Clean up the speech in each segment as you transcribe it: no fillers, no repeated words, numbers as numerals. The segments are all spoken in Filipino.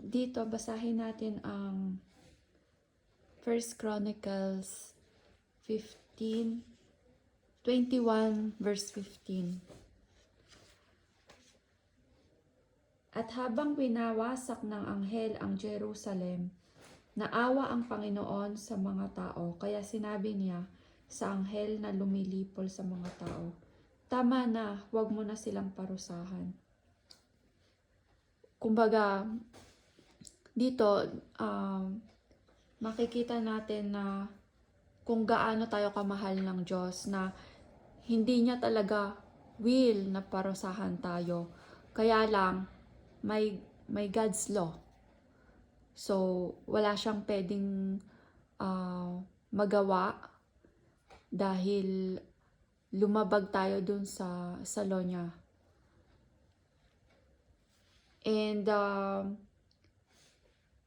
Dito, basahin natin ang 1 Chronicles 21 verse 15. At habang winawasak ng anghel ang Jerusalem, naawa ang Panginoon sa mga tao, kaya sinabi niya sa anghel na lumilipol sa mga tao, "Tama na, huwag mo na silang parusahan." Kumbaga, dito, makikita natin na kung gaano tayo kamahal ng Diyos, na hindi niya talaga will na parusahan tayo. Kaya lang, may God's law. So, wala siyang pwedeng magawa dahil lumabag tayo dun sa law niya.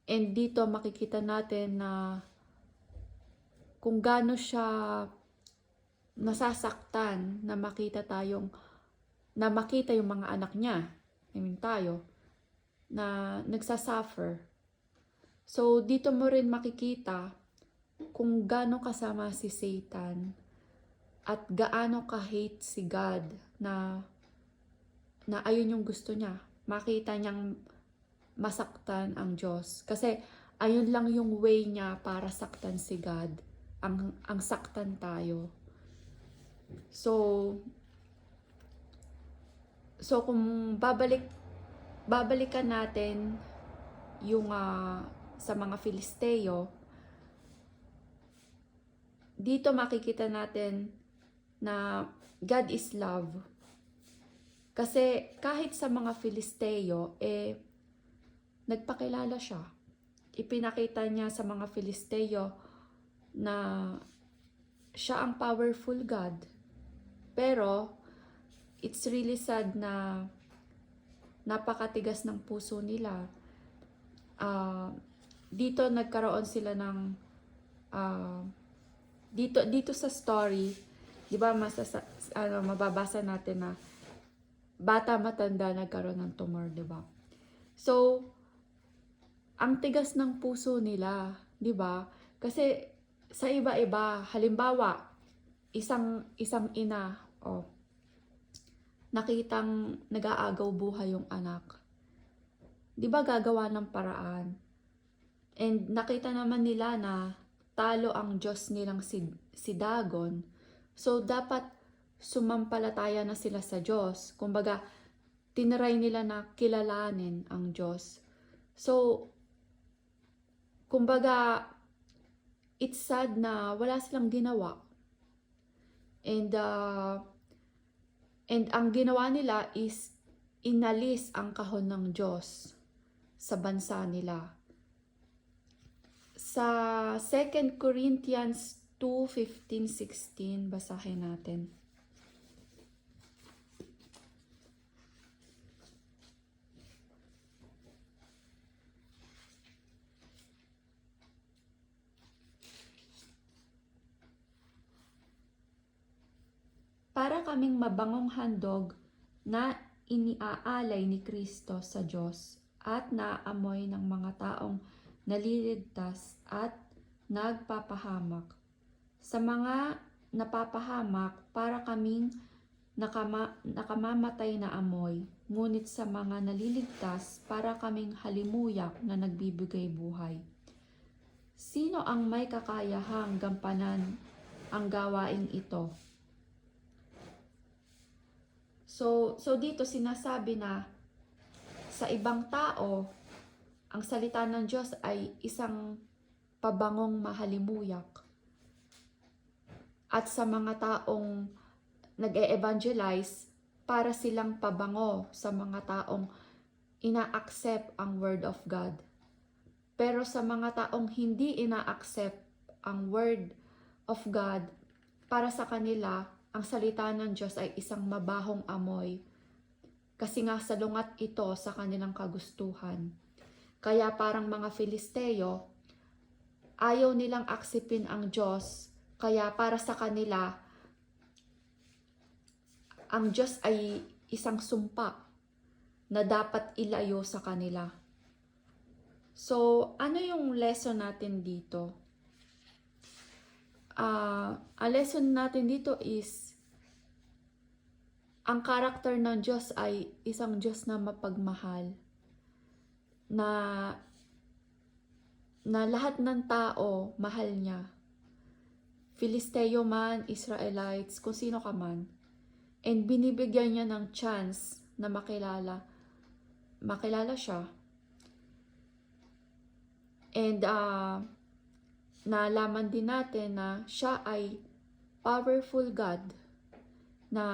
And dito makikita natin na kung gaano siya nasasaktan na makita yung mga anak niya, I mean tayo, na nagsasuffer. So dito mo rin makikita kung gaano kasama si Satan at gaano ka-hate si God na ayun yung gusto niya. Makita niyang masaktan ang Diyos. Kasi ayun lang yung way niya para saktan si God. Ang saktan tayo. So kung babalikan natin yung sa mga Filisteo, dito makikita natin na God is love. Kasi kahit sa mga Filisteo, nagpakilala siya. Ipinakita niya sa mga Filisteo na siya ang powerful God. Pero, it's really sad na napakatigas ng puso nila. Dito nagkaroon sila ng dito sa story, 'di ba, mababasa natin na bata matanda nagkaroon ng tumor, 'di ba? So, ang tigas ng puso nila, 'di ba? Kasi sa iba-iba, halimbawa, isang ina, nakitang nag-aagaw buhay yung anak. 'Di ba gagawa ng paraan? And nakita naman nila na talo ang Diyos nilang si Dagon. So dapat sumampalataya na sila sa Diyos. Kumbaga, tinry nila na kilalanin ang Diyos. So, kumbaga, it's sad na wala silang ginawa. And ang ginawa nila is inalis ang kahon ng Diyos sa bansa nila. Sa 2 Corinthians 2:15-16, basahin natin. Para kaming mabangong handog na iniaalay ni Kristo sa Diyos at naaamoy ng mga taong naliligtas at nagpapahamak. Sa mga napapahamak, para kaming nakamamatay na amoy, ngunit sa mga naliligtas, para kaming halimuyak na nagbibigay buhay. Sino ang may kakayahang gampanan ang gawaing ito? So dito sinasabi na sa ibang tao, ang salita ng Diyos ay isang pabangong mahalimuyak. At sa mga taong nag-e-evangelize, para silang pabango sa mga taong ina-accept ang Word of God. Pero sa mga taong hindi ina-accept ang Word of God, para sa kanila, ang salita ng Diyos ay isang mabahong amoy. Kasi nga salungat ito sa kanilang kagustuhan. Kaya parang mga Filisteo, ayaw nilang aksipin ang Diyos. Kaya para sa kanila, ang Diyos ay isang sumpa na dapat ilayo sa kanila. So, ano yung lesson natin dito? Ang lesson natin dito is, ang karakter ng Diyos ay isang Diyos na mapagmahal, na lahat ng tao mahal niya. Filisteo man, Israelites, kung sino ka man. And binibigyan niya ng chance na makilala siya. And nalaman din natin na siya ay powerful God, na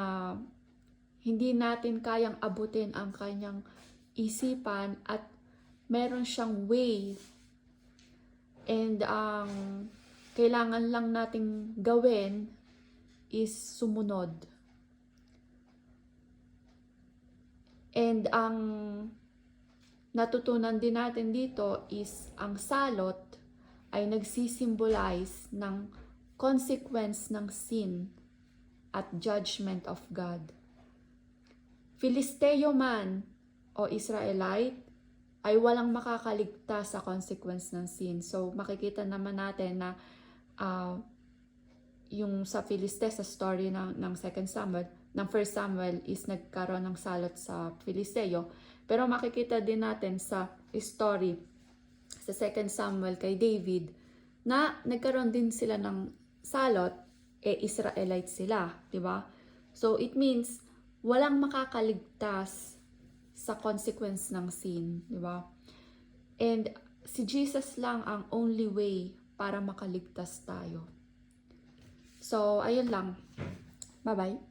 hindi natin kayang abutin ang kanyang isipan, at meron siyang way. And ang kailangan lang nating gawin is sumunod. And ang natutunan din natin dito is, ang salot ay nagsisimbolize ng consequence ng sin at judgment of God. Filisteo man o Israelite ay walang makakaligtas sa consequence ng sin. So makikita naman natin na yung sa Filisteo, sa story ng 2 Samuel, ng 1 Samuel is nagkaroon ng salot sa Filisteo. Pero makikita din natin sa story sa 2 Samuel kay David na nagkaroon din sila ng salot, Israelite sila, di ba? So it means walang makakaligtas sa consequence ng sin, di ba? And si Jesus lang ang only way para makaligtas tayo. So ayun lang. Bye-bye.